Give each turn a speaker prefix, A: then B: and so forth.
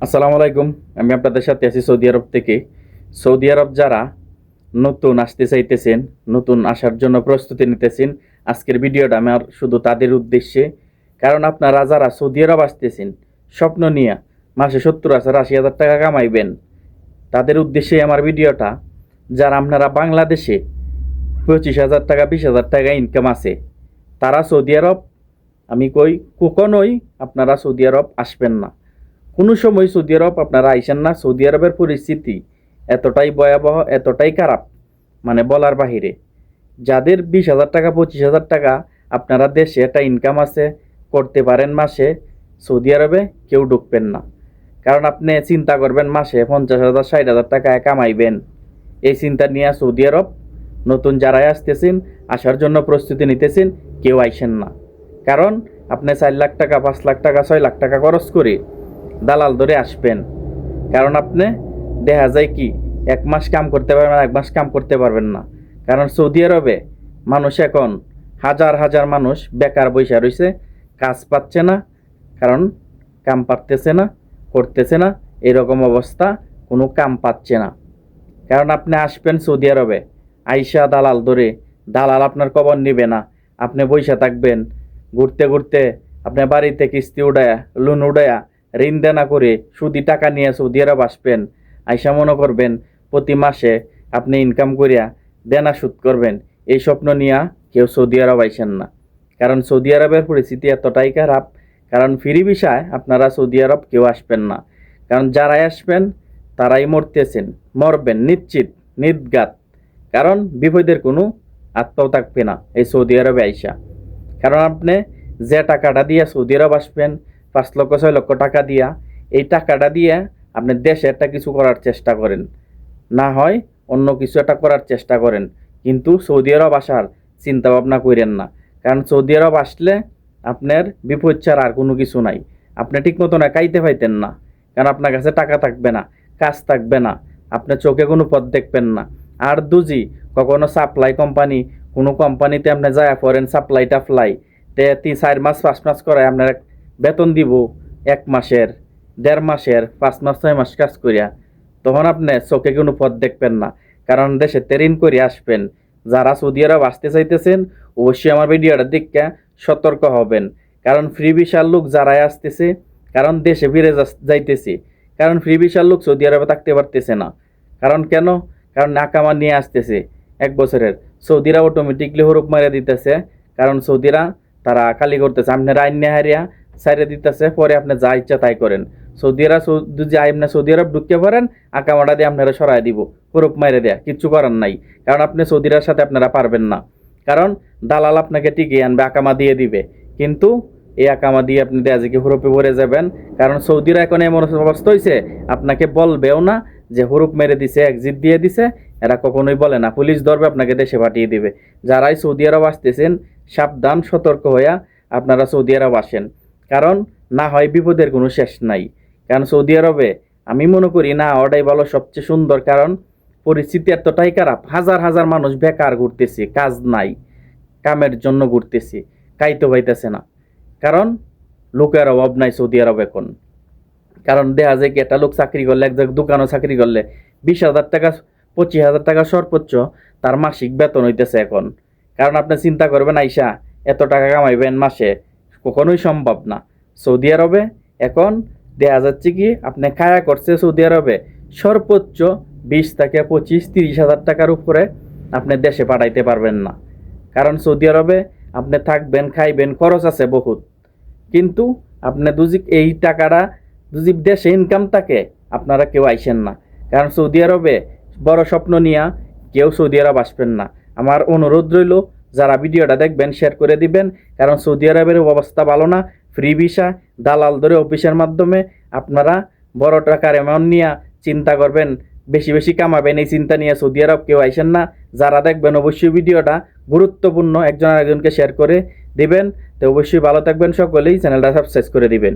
A: আসসালামু আলাইকুম। আমি আপনাদের সাথে আছি সৌদি আরব থেকে। সৌদি আরব যারা নতুন আসতে চাইতেছেন, নতুন আসার জন্য প্রস্তুতি নিতেছেন, আজকের ভিডিওটা আমার শুধু তাদের উদ্দেশ্যে। কারণ আপনারা যারা সৌদি আরব আসতেছেন স্বপ্ন নিয়ে মাসে 70,000 80,000 টাকা কামাইবেন, তাদের উদ্দেশ্যে আমার ভিডিওটা। যারা আপনারা বাংলাদেশে 25,000 টাকা 20,000 টাকা ইনকাম আছে, তারা সৌদি আরব আমি কই কখনোই আপনারা সৌদি আরব আসবেন না। কোনো সময় সৌদি আরব আপনারা আইসেন না। সৌদি আরবের পরিস্থিতি এতটাই ভয়াবহ, এতটাই খারাপ, মানে বলার বাহিরে। যাদের 20,000 টাকা 25,000 টাকা আপনারা দেশে একটা ইনকাম আছে, করতে পারেন মাসে, সৌদি আরবে কেউ ঢুকবেন না। কারণ আপনি চিন্তা করবেন মাসে 50,000 60,000 টাকা কামাইবেন, এই চিন্তা নিয়ে সৌদি আরব নতুন যারাই আসতেছেন, আসার জন্য প্রস্তুতি নিতেছেন, কেউ আইসেন না। কারণ আপনি 4 লাখ টাকা 5 লাখ টাকা 6 লাখ টাকা খরচ করে দালাল ধরে আসবেন। কারণ আপনি দেখা যায় কি 1 মাস কাম করতে পারবেন, 1 মাস কাম করতে পারবেন না। কারণ সৌদি আরবে মানুষ এখন হাজার হাজার মানুষ বেকার বৈশা রয়েছে, কাজ পাচ্ছে না। কারণ কাম পারতেছে না, করতেছে না, এরকম অবস্থা, কোনো কাম পাচ্ছে না। কারণ আপনি আসবেন সৌদি আরবে, আইসা দালাল ধরে, দালাল আপনার খবর নিবে না। আপনি বৈশা থাকবেন, ঘুরতে ঘুরতে আপনি বাড়িতে কিস্তি উড়ায়া, লোন উড়ায়া, ঋণ দেনা করে সুদি টাকা নিয়ে সৌদি আরব আসবেন। আইসা মনে করবেন প্রতি মাসে আপনি ইনকাম করিয়া দেনা সুদ করবেন। এই স্বপ্ন নিয়ে কেউ সৌদি আরব আইসেন না। কারণ সৌদি আরবের পরিস্থিতি এতটাই খারাপ। কারণ ফ্রি ভিসায় আপনারা সৌদি আরব কেউ আসবেন না। কারণ যারাই আসবেন তারাই মরতেছেন, মরবেন নিশ্চিত, নির্ঘাত। কারণ বিপদের কোনো আত্মাও থাকবে না এই সৌদি আরবে আইসা। কারণ আপনি যে টাকাটা দিয়ে সৌদি আরব আসবেন, 5 লক্ষ 6 লক্ষ টাকা দিয়া, এই টাকাটা দিয়ে আপনি দেশে একটা কিছু করার চেষ্টা করেন, না হয় অন্য কিছু একটা করার চেষ্টা করেন। কিন্তু সৌদি আরব আসার চিন্তা ভাবনা করেন না। কারণ সৌদি আরব আসলে আপনার বিপদ ছাড়া আর কোনো কিছু নাই। আপনি ঠিক মতন খাইতে পাইতেন না। কারণ আপনার কাছে টাকা থাকবে না, কাজ থাকবে না, আপনি চোখে কোনো পথ দেখবেন না। আর দুজি কখনো সাপ্লাই কোম্পানি, কোনো কোম্পানিতে আপনি যায় পড়েন সাপ্লাই টাপ্লাই, 4 মাস 5 মাস করে আপনার বেতন দিব 1 মাসের, 1.5 মাসের, 5 মাস 6 মাস কাজ করিয়া, তখন আপনি চোখে কোনো পথ দেখবেন না। কারণ দেশে ঋণ করে আসবেন। যারা সৌদি আরব আসতে চাইতেছেন অবশ্যই আমার ভিডিওটা দেখে সতর্ক হবেন। কারণ ফ্রি ভিসার লোক যারাই আসতেছে, কারণ দেশে ফিরে যাইতেছে, কারণ ফ্রি ভিসার লোক সৌদি আরবে থাকতে পারতেছে না। কারণ কেন? কারণ নাকামা নিয়ে আসতেছে 1 বছরের। সৌদিরা অটোমেটিকলি হরুপ মারিয়া দিতেছে। কারণ সৌদিরা তারা খালি করতেছে, আপনার আইন নেহারিয়া সাইরে দিতেছে, পরে আপনি যা ইচ্ছা তাই করেন। সৌদিরা যদি আপনি সৌদি আরব ঢুকতে পারেন, আকামাটা দিয়ে আপনারা সরাই দিব, হরুপ মাইরে দেয়া, কিচ্ছু করার নাই। কারণ আপনি সৌদিরার সাথে আপনারা পারবেন না। কারণ দালাল আপনাকে টিকিয়ে আনবে, আকামা দিয়ে দিবে। কিন্তু এই আকামা দিয়ে আপনি দেয়াজিকে হুরুপে ভরে যাবেন। কারণ সৌদিরা এখন এমন অবস্থা হয়েছে, আপনাকে বলবেও না যে হুরুপ মেরে দিছে, এক্সিট দিয়ে দিছে। এরা কখনোই বলে না, পুলিশ ধরবে, আপনাকে দেশে পাঠিয়ে দিবে। যারাই সৌদি আরব আসতেছেন সাবধান, সতর্ক হইয়া আপনারা সৌদি আরব আসেন। কারণ না হয় বিপদের কোনো শেষ নাই। কারণ সৌদি আরবে আমি মনে করি না ওটাই ভালো, সবচেয়ে সুন্দর। কারণ পরিস্থিতি এতটাই খারাপ, হাজার হাজার মানুষ বেকার ঘুরতেছে, কাজ নাই, কামের জন্য ঘুরতেছে, খাইতে পাইতেছে না। কারণ লোকের অভাব নাই সৌদি আরব এখন। কারণ দেখা যায় কি একটা লোক চাকরি করলে, এক জায়গায় দোকানও চাকরি করলে 20,000 টাকা 25,000 টাকা সর্বোচ্চ তার মাসিক বেতন হইতেছে এখন। কারণ আপনি চিন্তা করবেন আইসা এত টাকা কামাইবেন মাসে, কখনোই সম্ভব না। সৌদি আরবে এখন দেখা যাচ্ছে কি আপনি খায়া করছে সৌদি আরবে সর্বোচ্চ 20 থেকে 25 30,000 টাকার উপরে আপনি দেশে পাঠাইতে পারবেন না। কারণ সৌদি আরবে আপনি থাকবেন, খাইবেন, খরচ আছে বহুত। কিন্তু আপনি যদি এই টাকাটা যদি দেশে ইনকাম থাকে, আপনারা কেউ আইসেন না। কারণ সৌদি আরবে বড় স্বপ্ন নিয়ে কেউ সৌদি আরব আসবেন না। আমার অনুরোধ রইল, যারা ভিডিওটা দেখবেন শেয়ার করে দিবেন। কারণ সৌদি আরবের অবস্থা ভালো না। ফ্রি ভিসা, দালাল ধরে অফিসের মাধ্যমে আপনারা বড় টাকার অ্যামাউন্ট নিয়ে চিন্তা করবেন, বেশি বেশি কামাবেন, এই চিন্তা নিয়ে সৌদি আরব কেউ আইসেন না। যারা দেখবেন অবশ্যই ভিডিওটা গুরুত্বপূর্ণ, একজন আরেকজনকে শেয়ার করে দিবেন। তো অবশ্যই ভালো থাকবেন সকলেই, চ্যানেলটা সাবস্ক্রাইব করে দিবেন।